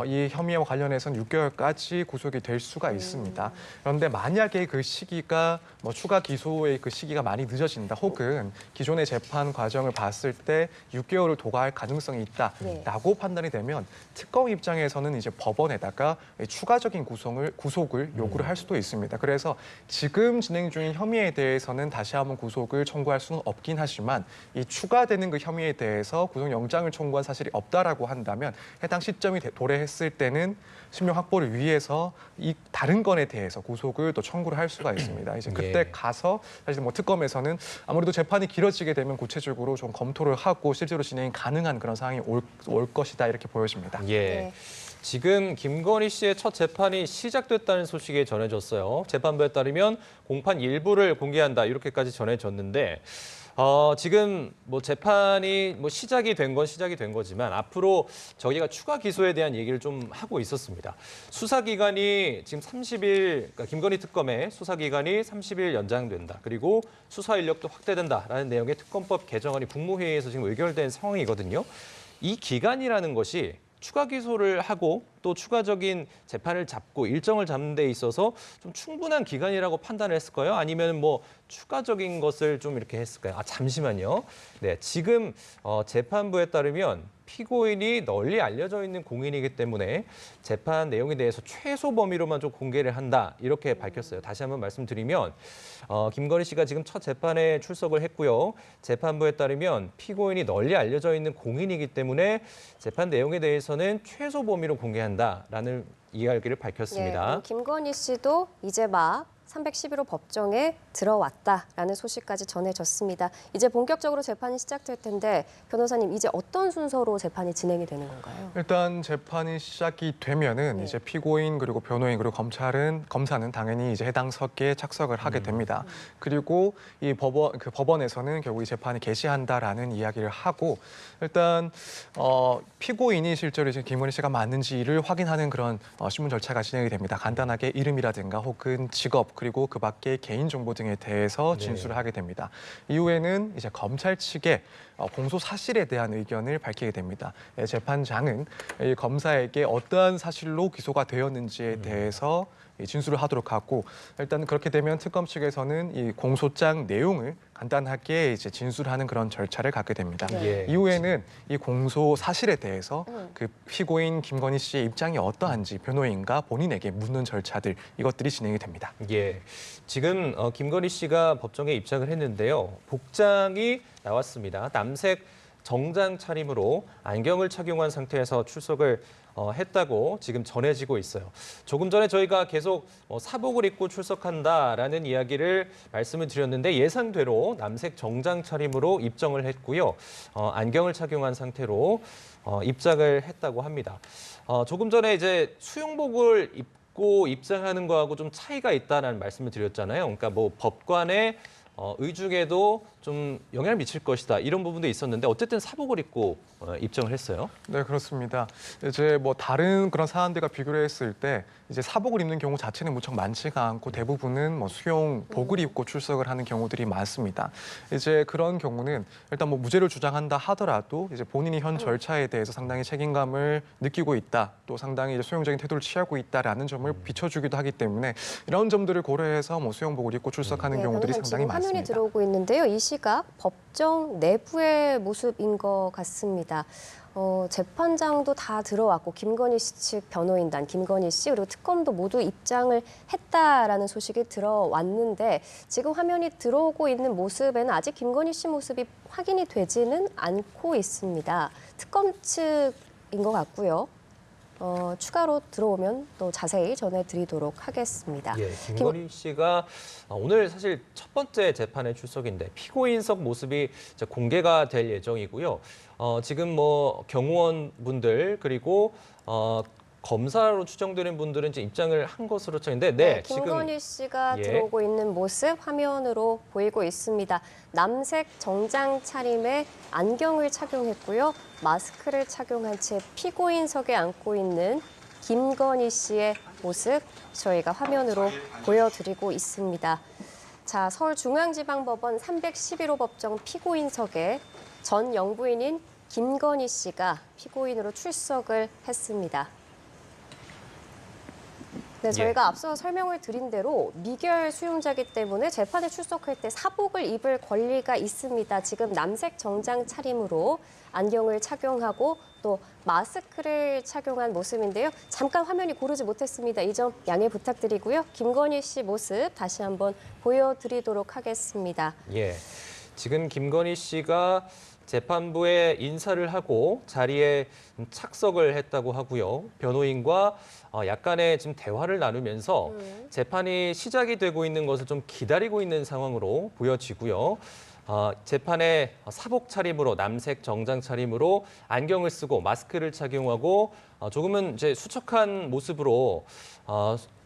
이 혐의와 관련해서는 6개월까지 구속이 될 수가 있습니다. 그런데 만약에 그 시기가 추가 기소의 그 시기가 많이 늦어진다, 혹은 기존의 재판 과정을 봤을 때 6개월을 도과할 가능성이 있다라고 판단이 되면 특검 입장에서는 이제 법원에다가 추가적인 구속을 요구를 할 수도 있습니다. 그래서 지금 진행 중인 혐의에 대해서는 다시 한번 구속을 청구할 수는 없긴 하지만 이 추가되는 그 혐의에 대해서 구속영장을 청구한 사실이 없다라고 한다면 해당 시점이 도래했을 때는 신명 확보를 위해서 이 다른 건에 대해서 구속을 또 청구를 할 수가 있습니다. 이제 그때 가서 사실 특검에서는 아무래도 재판이 길어지게 되면 구체적으로 좀 검토를 하고 실제로 진행이 가능한 그런 상황이 올 것이다, 이렇게 보여집니다. 예. 네. 지금 김건희 씨의 첫 재판이 시작됐다는 소식이 전해졌어요. 재판부에 따르면 공판 일부를 공개한다, 이렇게까지 전해졌는데 지금 재판이 시작이 된 건 시작이 된 거지만 앞으로 저희가 추가 기소에 대한 얘기를 좀 하고 있었습니다. 수사 기간이 지금 30일, 그러니까 김건희 특검의 수사 기간이 30일 연장된다. 그리고 수사 인력도 확대된다라는 내용의 특검법 개정안이 국무회의에서 지금 의결된 상황이거든요. 이 기간이라는 것이 추가 기소를 하고 또 추가적인 재판을 잡고 일정을 잡는 데 있어서 좀 충분한 기간이라고 판단을 했을까요? 아니면 추가적인 것을 좀 이렇게 했을까요? 잠시만요. 네, 지금 재판부에 따르면 피고인이 널리 알려져 있는 공인이기 때문에 재판 내용에 대해서 최소 범위로만 좀 공개를 한다, 이렇게 밝혔어요. 다시 한번 말씀드리면 김건희 씨가 지금 첫 재판에 출석을 했고요. 재판부에 따르면 피고인이 널리 알려져 있는 공인이기 때문에 재판 내용에 대해서는 최소 범위로 공개한다라는 이야기를 밝혔습니다. 예, 김건희 씨도 이제 막 311호 법정에 들어왔다라는 소식까지 전해졌습니다. 이제 본격적으로 재판이 시작될 텐데 변호사님, 이제 어떤 순서로 재판이 진행이 되는 건가요? 일단 재판이 시작이 되면은 이제 피고인 그리고 변호인 그리고 검사는 당연히 이제 해당 석에 착석을 하게 됩니다. 그리고 이 법원에서는 결국 이 재판이 개시한다라는 이야기를 하고 일단 피고인이 실제로 이제 김건희 씨가 맞는지를 확인하는 그런 신문 절차가 진행이 됩니다. 간단하게 이름이라든가 혹은 직업 그리고 그 밖의 개인 정보 등에 대해서 진술을 하게 됩니다. 이후에는 이제 검찰 측의 공소 사실에 대한 의견을 밝히게 됩니다. 재판장은 이 검사에게 어떠한 사실로 기소가 되었는지에 대해서 진술을 하도록 하고, 일단 그렇게 되면 특검 측에서는 이 공소장 내용을 간단하게 이제 진술하는 그런 절차를 갖게 됩니다. 예. 이후에는 이 공소 사실에 대해서 그 피고인 김건희 씨의 입장이 어떠한지 변호인과 본인에게 묻는 절차들, 이것들이 진행이 됩니다. 예, 지금 김건희 씨가 법정에 입장을 했는데요. 복장이 나왔습니다. 남색 정장 차림으로 안경을 착용한 상태에서 출석을 했다고 지금 전해지고 있어요. 조금 전에 저희가 계속 사복을 입고 출석한다라는 이야기를 말씀을 드렸는데 예상대로 남색 정장 차림으로 입정을 했고요. 안경을 착용한 상태로 입장을 했다고 합니다. 조금 전에 이제 수영복을 입고 입장하는 거하고 좀 차이가 있다는 말씀을 드렸잖아요. 그러니까 법관의 의중에도 좀 영향을 미칠 것이다, 이런 부분도 있었는데 어쨌든 사복을 입고 입정을 했어요. 네, 그렇습니다. 이제 다른 그런 사안들과 비교를 했을 때 이제 사복을 입는 경우 자체는 무척 많지가 않고 대부분은 수용복을 입고 출석을 하는 경우들이 많습니다. 이제 그런 경우는 일단 무죄를 주장한다 하더라도 이제 본인이 현 절차에 대해서 상당히 책임감을 느끼고 있다, 또 상당히 이제 수용적인 태도를 취하고 있다라는 점을 비춰주기도 하기 때문에 이런 점들을 고려해서 수용복을 입고 출석하는 경우들이 상당히 지금 화면이 많습니다. 들어오고 있는데요. 이 시각 법정 내부의 모습인 것 같습니다. 재판장도 다 들어왔고 김건희 씨 측 변호인단, 김건희 씨 그리고 특검도 모두 입장을 했다라는 소식이 들어왔는데 지금 화면이 들어오고 있는 모습에는 아직 김건희 씨 모습이 확인이 되지는 않고 있습니다. 특검 측인 것 같고요. 추가로 들어오면 또 자세히 전해드리도록 하겠습니다. 예, 김건희 씨가 오늘 사실 첫 번째 재판에 출석인데 피고인석 모습이 이제 공개가 될 예정이고요. 지금 뭐 경호원 분들 그리고 검사로 추정되는 분들은 이제 입장을 한 것으로 쳐있는데, 네, 김건희 씨가 예. 들어오고 있는 모습 화면으로 보이고 있습니다. 남색 정장 차림에 안경을 착용했고요. 마스크를 착용한 채 피고인석에 앉고 있는 김건희 씨의 모습 저희가 화면으로 보여드리고 있습니다. 자, 서울중앙지방법원 311호 법정 피고인석에 전 영부인인 김건희 씨가 피고인으로 출석을 했습니다. 네, 저희가 앞서 설명을 드린 대로 미결 수용자이기 때문에 재판에 출석할 때 사복을 입을 권리가 있습니다. 지금 남색 정장 차림으로 안경을 착용하고 또 마스크를 착용한 모습인데요. 잠깐 화면이 고르지 못했습니다. 이 점 양해 부탁드리고요. 김건희 씨 모습 다시 한번 보여드리도록 하겠습니다. 예, 지금 김건희 씨가 재판부에 인사를 하고 자리에 착석을 했다고 하고요. 변호인과 약간의 지금 대화를 나누면서 재판이 시작이 되고 있는 것을 좀 기다리고 있는 상황으로 보여지고요. 재판에 사복 차림으로 남색 정장 차림으로 안경을 쓰고 마스크를 착용하고 조금은 이제 수척한 모습으로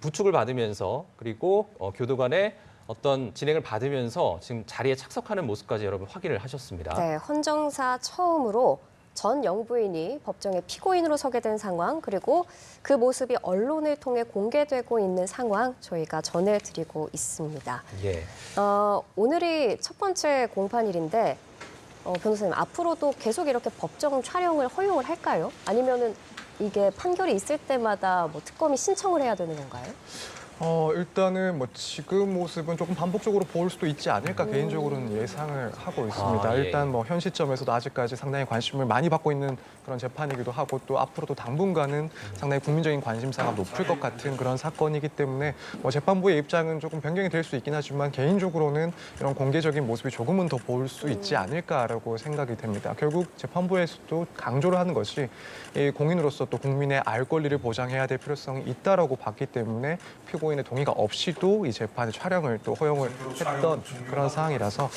부축을 받으면서 그리고 교도관의 어떤 진행을 받으면서 지금 자리에 착석하는 모습까지 여러분 확인을 하셨습니다. 네, 헌정사 처음으로 전 영부인이 법정에 피고인으로 서게 된 상황, 그리고 그 모습이 언론을 통해 공개되고 있는 상황 저희가 전해드리고 있습니다. 예. 오늘이 첫 번째 공판일인데 변호사님, 앞으로도 계속 이렇게 법정 촬영을 허용을 할까요? 아니면은 이게 판결이 있을 때마다 뭐 특검이 신청을 해야 되는 건가요? 일단은 뭐 지금 모습은 조금 반복적으로 볼 수도 있지 않을까 개인적으로는 예상을 하고 있습니다. 예. 일단 뭐 현 시점에서도 아직까지 상당히 관심을 많이 받고 있는 그런 재판이기도 하고 또 앞으로도 당분간은 상당히 국민적인 관심사가 높을 것 같은 그런 사건이기 때문에 뭐 재판부의 입장은 조금 변경이 될 수 있긴 하지만 개인적으로는 이런 공개적인 모습이 조금은 더 볼 수 있지 않을까라고 생각이 됩니다. 결국 재판부에서도 강조를 하는 것이 이 공인으로서 또 국민의 알 권리를 보장해야 될 필요성이 있다라고 봤기 때문에 피고인의 동의가 없이도 이 재판의 촬영을 또 허용을 했던 그런 상황이라서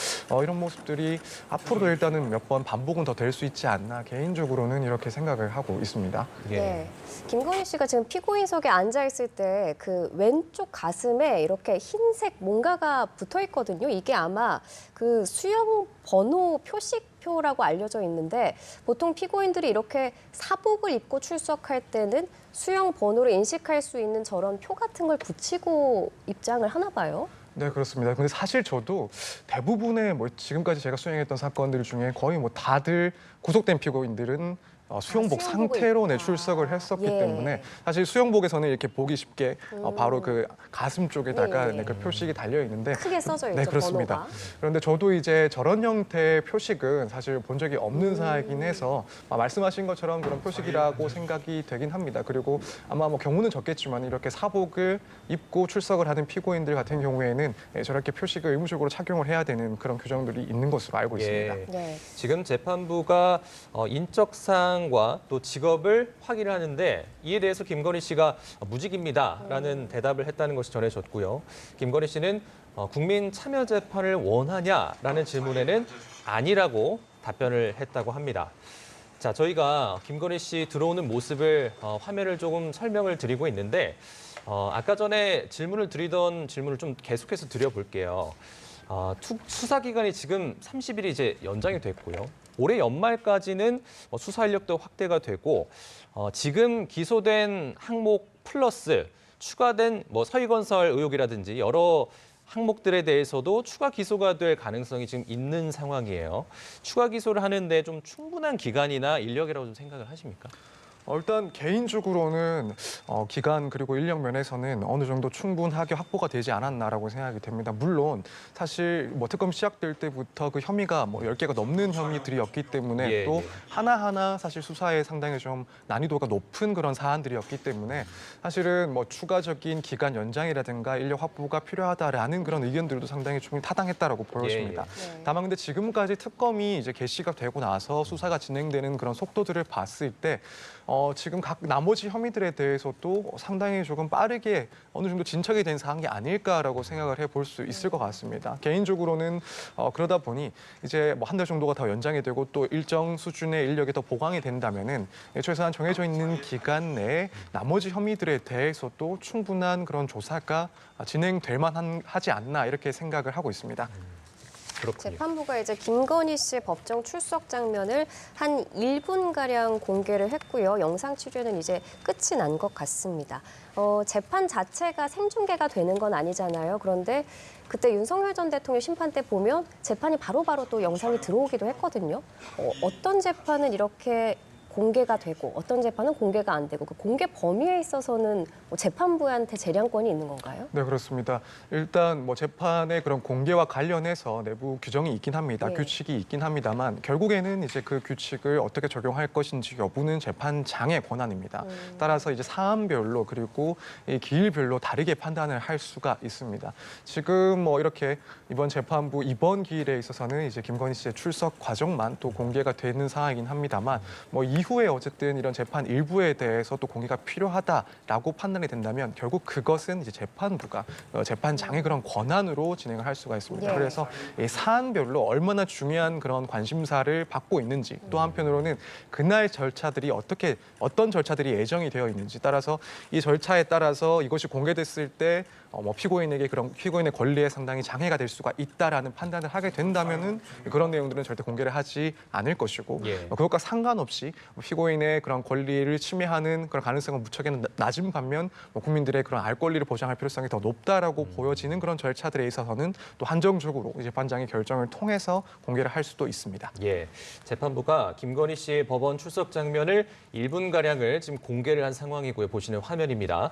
이런 모습들이 앞으로도 일단은 몇 번 반복은 더 될 수 있지 않나 개인적으로는 이렇게 생각을 하고 있습니다. 예. 네. 김건희 씨가 지금 피고인석에 앉아 있을 때 그 왼쪽 가슴에 이렇게 흰색 뭔가가 붙어 있거든요. 이게 아마 그 수용 번호 표식표라고 알려져 있는데 보통 피고인들이 이렇게 사복을 입고 출석할 때는 수용 번호를 인식할 수 있는 저런 표 같은 걸 붙이고 입장을 하나 봐요. 네, 그렇습니다. 근데 사실 저도 대부분의 뭐 지금까지 제가 수행했던 사건들 중에 거의 뭐 다들 구속된 피고인들은 수용복 수용복을 상태로 입다. 출석을 했었기 예. 때문에 사실 수용복에서는 이렇게 보기 쉽게 바로 그 가슴 쪽에다가 예, 예. 그 표식이 달려 있는데 크게 써져 있죠, 네, 그렇습니다. 번호가. 그런데 저도 이제 저런 형태의 표식은 사실 본 적이 없는 사항이긴 해서 말씀하신 것처럼 그런 표식이라고 생각이 되긴 합니다. 그리고 아마 뭐 경우는 적겠지만 이렇게 사복을 입고 출석을 하는 피고인들 같은 경우에는 저렇게 표식을 의무적으로 착용을 해야 되는 그런 규정들이 있는 것으로 알고 있습니다. 예. 네. 지금 재판부가 인적사항과 또 직업을 확인을 하는데 이에 대해서 김건희 씨가 무직입니다라는 대답을 했다는 것이 전해졌고요. 김건희 씨는 국민 참여 재판을 원하냐라는 질문에는 아니라고 답변을 했다고 합니다. 자, 저희가 김건희 씨 들어오는 모습을 화면을 조금 설명을 드리고 있는데 아까 전에 질문을 드리던 질문을 좀 계속해서 드려볼게요. 수사 기간이 지금 30일이 이제 연장이 됐고요. 올해 연말까지는 수사 인력도 확대가 되고 지금 기소된 항목 플러스 추가된 뭐 서희건설 의혹이라든지 여러 항목들에 대해서도 추가 기소가 될 가능성이 지금 있는 상황이에요. 추가 기소를 하는데 좀 충분한 기간이나 인력이라고 좀 생각을 하십니까? 일단 개인적으로는 기간 그리고 인력 면에서는 어느 정도 충분하게 확보가 되지 않았나라고 생각이 됩니다. 물론 사실 뭐 특검 시작될 때부터 그 혐의가 뭐 10개가 넘는 혐의들이었기 때문에 예, 또 예. 하나하나 사실 수사에 상당히 좀 난이도가 높은 그런 사안들이었기 때문에 사실은 뭐 추가적인 기간 연장이라든가 인력 확보가 필요하다라는 그런 의견들도 상당히 좀 타당했다라고 보여집니다. 네. 다만 근데 지금까지 특검이 이제 개시가 되고 나서 수사가 진행되는 그런 속도들을 봤을 때 지금 각 나머지 혐의들에 대해서도 상당히 조금 빠르게 어느 정도 진척이 된 사항이 아닐까라고 생각을 해볼 수 있을 것 같습니다. 개인적으로는 그러다 보니 이제 뭐 한 달 정도가 더 연장이 되고 또 일정 수준의 인력이 더 보강이 된다면은 최소한 정해져 있는 기간 내에 나머지 혐의들에 대해서도 충분한 그런 조사가 진행될 만하지 않나 이렇게 생각을 하고 있습니다. 그렇군요. 재판부가 이제 김건희 씨 법정 출석 장면을 한 1분가량 공개를 했고요. 영상 취재는 이제 끝이 난 것 같습니다. 재판 자체가 생중계가 되는 건 아니잖아요. 그런데 그때 윤석열 전 대통령 심판 때 보면 재판이 바로바로 또 영상이 들어오기도 했거든요. 어떤 재판은 이렇게 공개가 되고 어떤 재판은 공개가 안 되고 그 공개 범위에 있어서는 뭐 재판부한테 재량권이 있는 건가요? 네, 그렇습니다. 일단 뭐 재판의 그런 공개와 관련해서 내부 규정이 있긴 합니다. 네. 규칙이 있긴 합니다만 결국에는 이제 그 규칙을 어떻게 적용할 것인지 여부는 재판장의 권한입니다. 따라서 이제 사안별로 그리고 이 기일별로 다르게 판단을 할 수가 있습니다. 지금 뭐 이렇게 이번 재판부 이번 기일에 있어서는 이제 김건희 씨의 출석 과정만 또 공개가 되는 상황이긴 합니다만 뭐 이후에 어쨌든 이런 재판 일부에 대해서 또 공개가 필요하다라고 판단이 된다면 결국 그것은 이제 재판부가 재판장의 그런 권한으로 진행을 할 수가 있습니다. 예. 그래서 이 사안별로 얼마나 중요한 그런 관심사를 받고 있는지 또 한편으로는 그날 절차들이 어떤 절차들이 예정이 되어 있는지 따라서 이 절차에 따라서 이것이 공개됐을 때 뭐 피고인에게 그런 피고인의 권리에 상당히 장애가 될 수가 있다라는 판단을 하게 된다면은 그런 내용들은 절대 공개를 하지 않을 것이고 예. 그것과 상관없이 피고인의 그런 권리를 침해하는 그런 가능성은 무척이나 낮은 반면 뭐 국민들의 그런 알 권리를 보장할 필요성이 더 높다라고 보여지는 그런 절차들에 있어서는 또 한정적으로 재판장의 결정을 통해서 공개를 할 수도 있습니다. 예, 재판부가 김건희 씨의 법원 출석 장면을 1분가량을 지금 공개를 한 상황이고요. 보시는 화면입니다.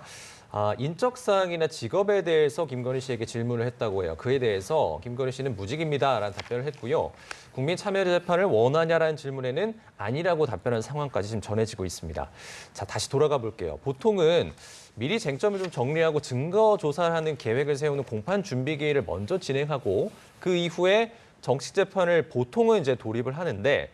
인적 사항이나 직업에 대해서 김건희 씨에게 질문을 했다고 해요. 그에 대해서 김건희 씨는 무직입니다라는 답변을 했고요. 국민 참여 재판을 원하냐라는 질문에는 아니라고 답변한 상황까지 지금 전해지고 있습니다. 자, 다시 돌아가 볼게요. 보통은 미리 쟁점을 좀 정리하고 증거 조사를 하는 계획을 세우는 공판 준비 기일을 먼저 진행하고 그 이후에 정식 재판을 보통은 이제 돌입을 하는데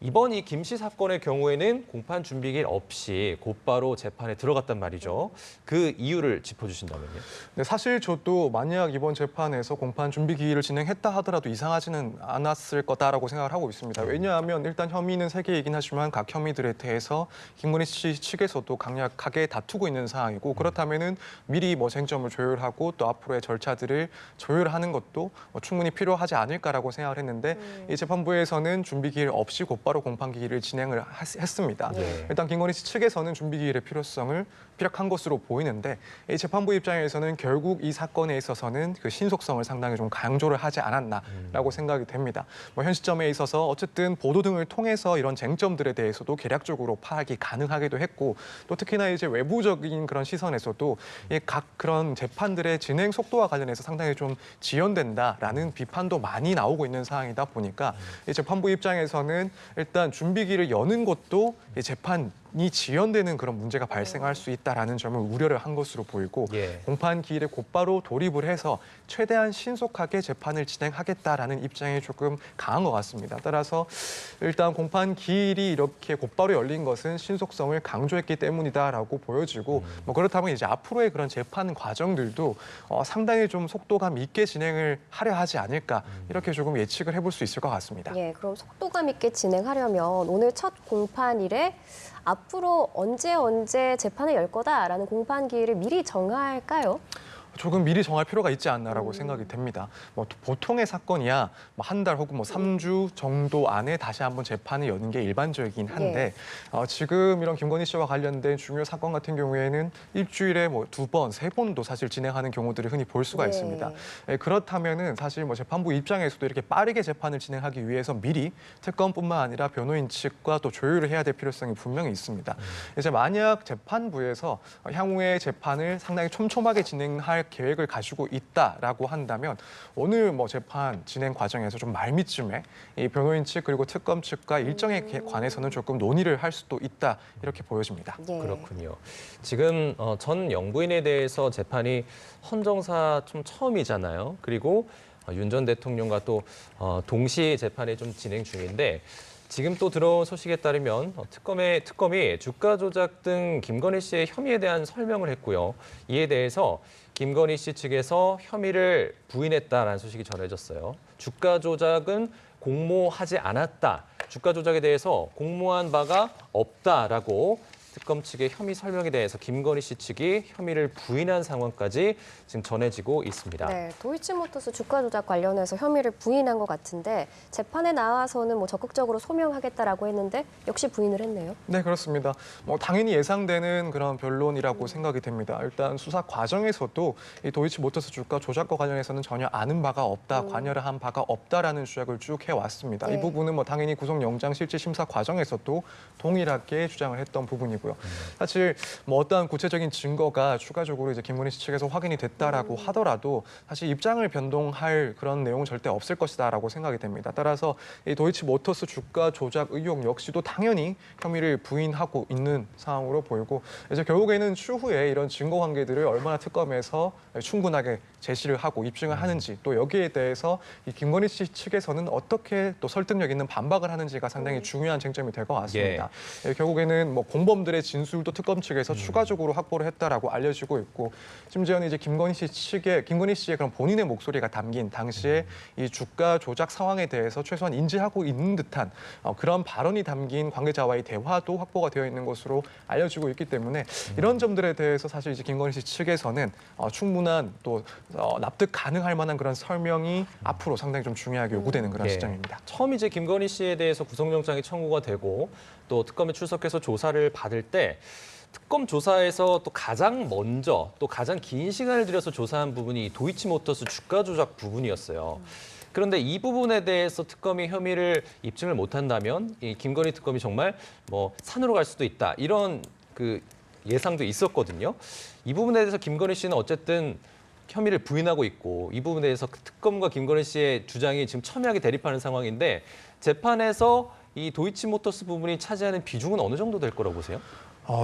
이번 이 김 씨 사건의 경우에는 공판 준비기일 없이 곧바로 재판에 들어갔단 말이죠. 그 이유를 짚어주신다면요. 네, 사실 저도 만약 이번 재판에서 공판 준비 기일을 진행했다 하더라도 이상하지는 않았을 거다라고 생각을 하고 있습니다. 왜냐하면 일단 혐의는 세 개이긴 하지만 각 혐의들에 대해서 김건희 씨 측에서도 강력하게 다투고 있는 상황이고 그렇다면은 미리 뭐 쟁점을 조율하고 또 앞으로의 절차들을 조율하는 것도 충분히 필요하지 않을까라고 생각을 했는데 이 재판부에서는 준비 기일 없이 곧바로 공판 기일을 진행을 했습니다. 네. 일단 김건희 씨 측에서는 준비 기일의 필요성을 피력한 것으로 보이는데 이 재판부 입장에서는 결국 이 사건에 있어서는 그 신속성을 상당히 좀 강조를 하지 않았나라고 생각이 됩니다. 뭐 현 시점에 있어서 어쨌든 보도 등을 통해서 이런 쟁점들에 대해서도 개략적으로 파악이 가능하기도 했고 또 특히나 이제 외부적인 그런 시선에서도 이 각 그런 재판들의 진행 속도와 관련해서 상당히 좀 지연된다라는 비판도 많이 나오고 있는 상황이다 보니까 이 재판부 입장에서는 일단 준비기를 여는 것도 이 재판이 지연되는 그런 문제가 발생할 수 있다라는 점을 우려를 한 것으로 보이고 예. 공판 기일에 곧바로 돌입을 해서 최대한 신속하게 재판을 진행하겠다라는 입장이 조금 강한 것 같습니다. 따라서 일단 공판 기일이 이렇게 곧바로 열린 것은 신속성을 강조했기 때문이다라고 보여지고 뭐 그렇다면 이제 앞으로의 그런 재판 과정들도 상당히 좀 속도감 있게 진행을 하려 하지 않을까 이렇게 조금 예측을 해볼 수 있을 것 같습니다. 예, 그럼 속도감 있게 진행하려면 오늘 첫 공판일에 앞으로 언제 재판을 열 거다라는 공판 기일을 미리 정할까요? 조금 미리 정할 필요가 있지 않나라고 생각이 됩니다. 뭐 보통의 사건이야 뭐 한 달 혹은 뭐 3주 정도 안에 다시 한번 재판을 여는 게 일반적이긴 한데 지금 이런 김건희 씨와 관련된 중요 사건 같은 경우에는 일주일에 뭐 2번, 3번도 사실 진행하는 경우들을 흔히 볼 수가 네. 있습니다. 그렇다면은 사실 뭐 재판부 입장에서도 이렇게 빠르게 재판을 진행하기 위해서 미리 특검뿐만 아니라 변호인 측과 또 조율을 해야 될 필요성이 분명히 있습니다. 이제 만약 재판부에서 향후의 재판을 상당히 촘촘하게 진행할 계획을 가지고 있다라고 한다면 오늘 뭐 재판 진행 과정에서 좀 말미쯤에 이 변호인 측 그리고 특검 측과 일정에 관해서는 조금 논의를 할 수도 있다 이렇게 보여집니다. 예. 그렇군요. 지금 전 영부인에 대해서 재판이 헌정사 좀 처음이잖아요. 그리고 윤 전 대통령과 또 동시 재판이 좀 진행 중인데 지금 또 들어온 소식에 따르면 특검이 주가 조작 등 김건희 씨의 혐의에 대한 설명을 했고요. 이에 대해서 김건희 씨 측에서 혐의를 부인했다라는 소식이 전해졌어요. 주가 조작은 공모하지 않았다. 주가 조작에 대해서 공모한 바가 없다라고 특검 측의 혐의 설명에 대해서 김건희 씨 측이 혐의를 부인한 상황까지 지금 전해지고 있습니다. 네, 도이치모터스 주가 조작 관련해서 혐의를 부인한 것 같은데 재판에 나와서는 뭐 적극적으로 소명하겠다라고 했는데 역시 부인을 했네요. 네, 그렇습니다. 당연히 예상되는 그런 변론이라고 생각이 됩니다. 일단 수사 과정에서도 이 도이치모터스 주가 조작과 관련해서는 전혀 아는 바가 없다, 관여를 한 바가 없다라는 주장을 쭉 해왔습니다. 네. 이 부분은 당연히 구속영장 실질 심사 과정에서도 동일하게 주장을 했던 부분이고요. 사실 어떠한 구체적인 증거가 추가적으로 이제 김건희 씨 측에서 확인이 됐다라고 하더라도 사실 입장을 변동할 그런 내용은 절대 없을 것이다라고 생각이 됩니다. 따라서 이 도이치모터스 주가 조작 의혹 역시도 당연히 혐의를 부인하고 있는 상황으로 보이고 이제 결국에는 추후에 이런 증거 관계들을 얼마나 특검에서 충분하게 제시를 하고 입증을 하는지 또 여기에 대해서 이 김건희 씨 측에서는 어떻게 또 설득력 있는 반박을 하는지가 상당히 중요한 쟁점이 될 것 같습니다. 결국에는 공범들의 진술도 특검 측에서 추가적으로 확보를 했다라고 알려지고 있고 심지어는 이제 김건희 씨의 그런 본인의 목소리가 담긴 당시에 이 주가 조작 상황에 대해서 최소한 인지하고 있는 듯한 그런 발언이 담긴 관계자와의 대화도 확보가 되어 있는 것으로 알려지고 있기 때문에 이런 점들에 대해서 사실 이제 김건희 씨 측에서는 충분한 또 납득 가능할 만한 그런 설명이 앞으로 상당히 좀 중요하게 요구되는 그런 시점입니다. 처음 이제 김건희 씨에 대해서 구속영장이 청구가 되고 또 특검에 출석해서 조사를 받을 때 특검 조사에서 또 가장 먼저 또 가장 긴 시간을 들여서 조사한 부분이 도이치모터스 주가 조작 부분이었어요. 그런데 이 부분에 대해서 특검이 혐의를 입증을 못한다면 이 김건희 특검이 정말 산으로 갈 수도 있다 이런 그 예상도 있었거든요. 이 부분에 대해서 김건희 씨는 어쨌든 혐의를 부인하고 있고 이 부분에 대해서 특검과 김건희 씨의 주장이 지금 첨예하게 대립하는 상황인데 재판에서 이 도이치모터스 부분이 차지하는 비중은 어느 정도 될 거라고 보세요?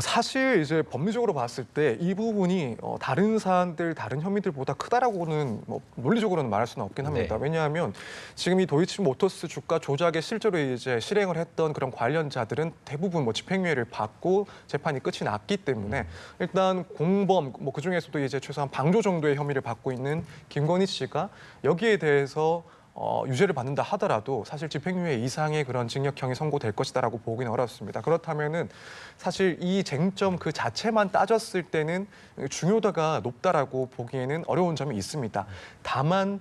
사실 이제 법리적으로 봤을 때 이 부분이 다른 사안들, 다른 혐의들보다 크다라고는 논리적으로는 말할 수는 없긴 합니다. 왜냐하면 지금 이 도이치모터스 주가 조작에 실제로 이제 실행을 했던 그런 관련자들은 대부분 집행유예를 받고 재판이 끝이 났기 때문에 일단 공범 그 중에서도 이제 최소한 방조 정도의 혐의를 받고 있는 김건희 씨가 여기에 대해서 유죄를 받는다 하더라도 사실 집행유예 이상의 그런 징역형이 선고될 것이다라고 보기는 어렵습니다. 그렇다면은 사실 이 쟁점 그 자체만 따졌을 때는 중요도가 높다라고 보기에는 어려운 점이 있습니다. 다만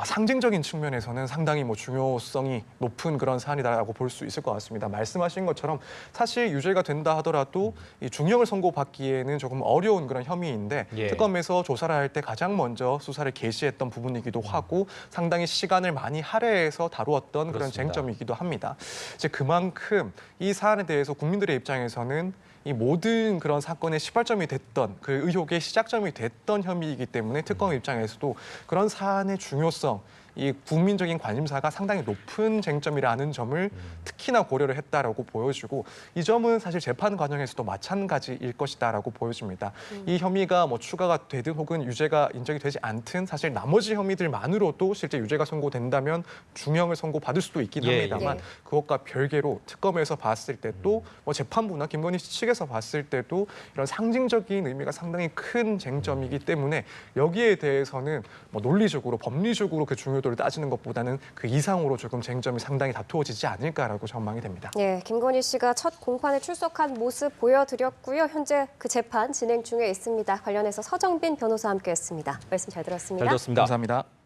상징적인 측면에서는 상당히 중요성이 높은 그런 사안이다라고 볼 수 있을 것 같습니다. 말씀하신 것처럼 사실 유죄가 된다 하더라도 이 중형을 선고받기에는 조금 어려운 그런 혐의인데 특검에서 조사를 할 때 가장 먼저 수사를 개시했던 부분이기도 하고 상당히 시간을 많이 할애해서 다루었던 그런 쟁점이기도 합니다. 이제 그만큼 이 사안에 대해서 국민들의 입장에서는 이 모든 그런 사건의 시발점이 됐던 그 의혹의 시작점이 됐던 혐의이기 때문에 특검 입장에서도 그런 사안의 중요성, 이 국민적인 관심사가 상당히 높은 쟁점이라는 점을 특히나 고려를 했다라고 보여지고 이 점은 사실 재판 과정에서도 마찬가지일 것이다라고 보여집니다. 이 혐의가 추가가 되든 혹은 유죄가 인정이 되지 않든 사실 나머지 혐의들만으로도 실제 유죄가 선고된다면 중형을 선고받을 수도 있긴 합니다만 그것과 별개로 특검에서 봤을 때도 재판부나 김건희 씨 측에서 봤을 때도 이런 상징적인 의미가 상당히 큰 쟁점이기 때문에 여기에 대해서는 논리적으로 법리적으로 그 중요도를 따지는 것보다는 그 이상으로 조금 쟁점이 상당히 다투어지지 않을까라고 전망이 됩니다. 김건희 씨가 첫 공판에 출석한 모습 보여드렸고요. 현재 그 재판 진행 중에 있습니다. 관련해서 서정빈 변호사와 함께했습니다. 말씀 잘 들었습니다. 잘 들었습니다. 감사합니다.